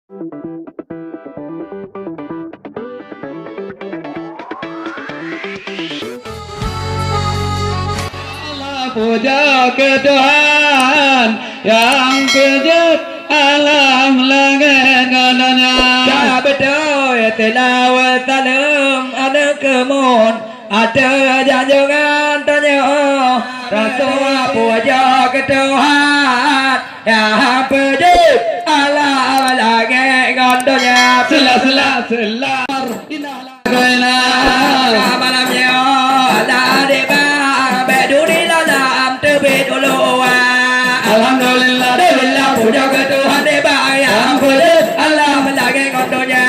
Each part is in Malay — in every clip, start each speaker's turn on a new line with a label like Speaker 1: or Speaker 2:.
Speaker 1: Puja ke Tuhan yang kejut alam langit gananya. Ya betul tilawat dalam ada kemun ada janjungan tanya Rasul puja ke Tuhan yang kejut alam langit gananya. Selah inah malamnya ada di Alhamdulillah, alhamdulillah, puja ke Tuhan yang boleh Allah melagi kondonya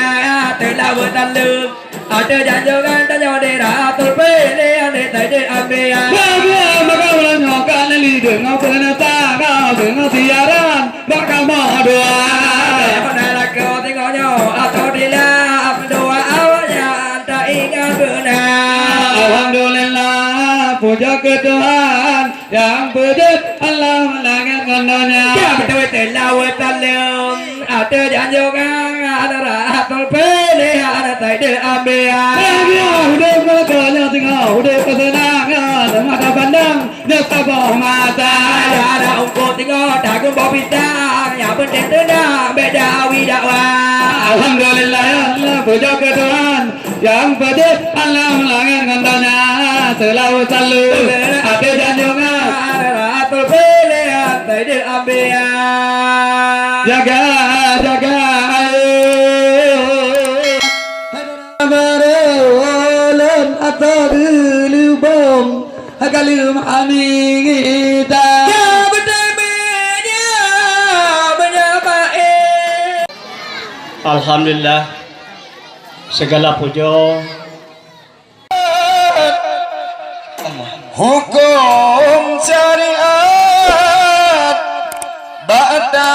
Speaker 1: telah bertalung ada janjungan tanya diratul pilih ane tadi ambiya bagi maka melanyokan lideng dengan tangan dengan siaran bakal doa pada laku tengoknya atau dilap doa awalnya tak ingat benar. Alhamdulillah, puja ke Tuhan yang berdut Allah melangit kondonya. Ya betul tilawat talung ada janjungan ada ratul pilih ada tadi ambiya udah berkaya tinggal udah kesenangan mata pandang dekat bawah mata ada ungkut tinggal dagun bawa bintang yang penting tenang beda widakwa. Alhamdulillah ya Allah puja ke Tuhan yang berdut Allah melangit kondonya selalu ada janjungan ada ratul pilih tadi ambiya jaga amaran atau lubang akalum amita
Speaker 2: Alhamdulillah, segala puja
Speaker 3: hukum syariat ba'danya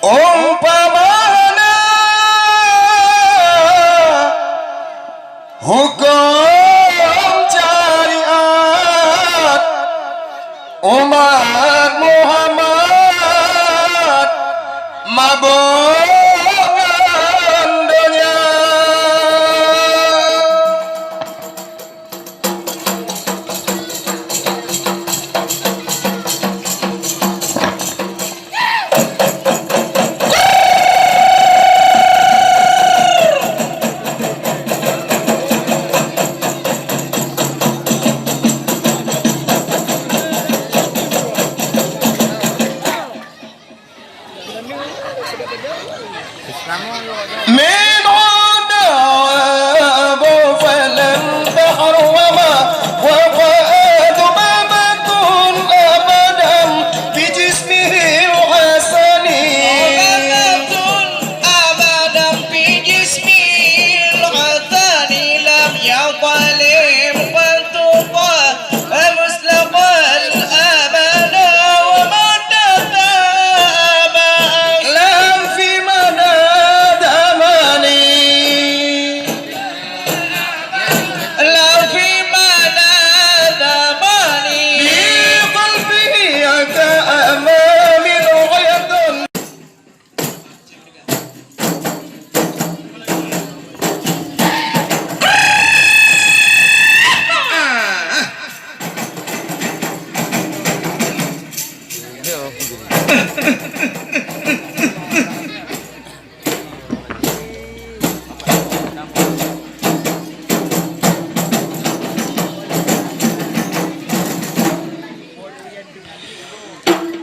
Speaker 3: umpamana hukum syariat umat Muhammad mabungan dunia. من عداوة فلن بحر وما وقعد مامة أبدا بجسمه الحسني أبدا بجسمه الحسني لم يظلم وتقى مسلقا أبدا وما تتابع لم في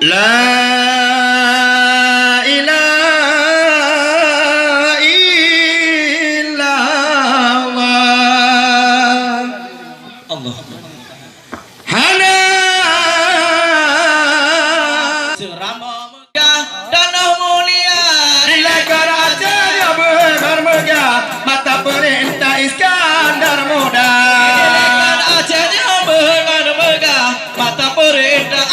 Speaker 3: La ilaha illallah Allah hana serama megah dan mulia dilakukan aja bermegah mata perintah Iskandar Muda dilakukan aja bermegah mata perintah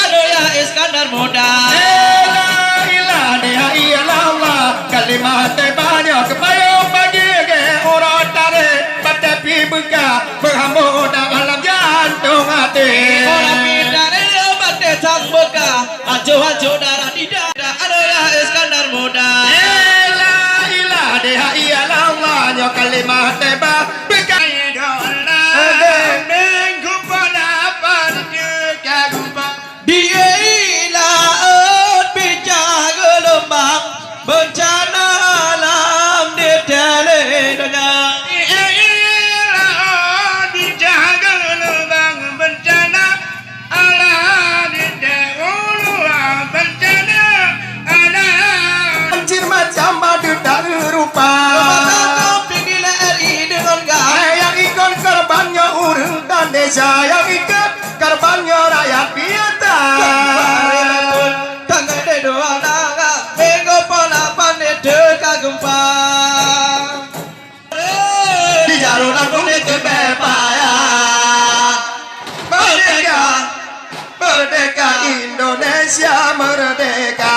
Speaker 3: Iskandar Muda. La ilaha illallah kalimat banyak kebayang bagi orang tarik tapi bekah berhambur dalam jantung hati orang pindah batik Hancur-hancur darah di dada adalah Iskandar Muda.
Speaker 1: La ilaha illallah nyo kalimah tebah bekai dola. Deng kepada parjuk gumpa.
Speaker 3: Dia ilaut bicara gelombang bencana alam di teledonya.
Speaker 1: Macam madu tak rupa.
Speaker 3: Tinggilah RI dengan gaya.
Speaker 1: Yang ikon korbannya urang dan desa, yang ikut korbannya rakyat biasa.
Speaker 3: Tangga de doa naga, minggu pola pandai dekat gempa.
Speaker 1: Di jalur aku itu bepaya. Merdeka, merdeka Indonesia merdeka.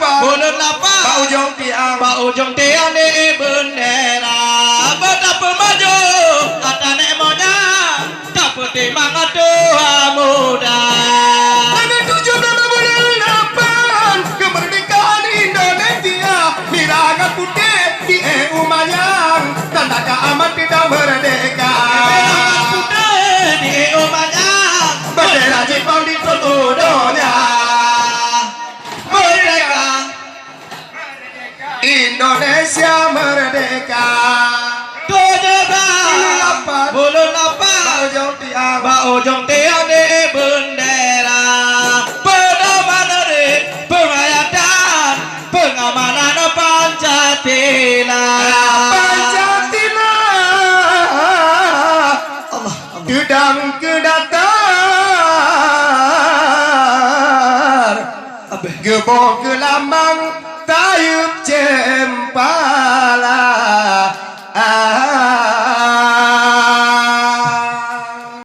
Speaker 3: Bulan lapar,
Speaker 1: Pak Ujung Tiang,
Speaker 3: Pak Ujung Tiang di bendera. Betapa maju, kata nek monya, tak putih mangat doa muda.
Speaker 1: Ada 17 kemerdekaan Indonesia, mirangan putih di EU manyang, tanda keamat kita merdeka.
Speaker 3: Putih di umanya,
Speaker 1: Bendera Jepang di seluruhnya. Merdeka, Indonesia merdeka.
Speaker 3: Bulan lapar,
Speaker 1: Pak Ujung Tiang,
Speaker 3: Pak Ujung Tiang di bendera. Pedoman dari penghayatan, pengamanan Pancasila.
Speaker 1: Pancasila. Gedang kedatar, gebok ke lambang tayub je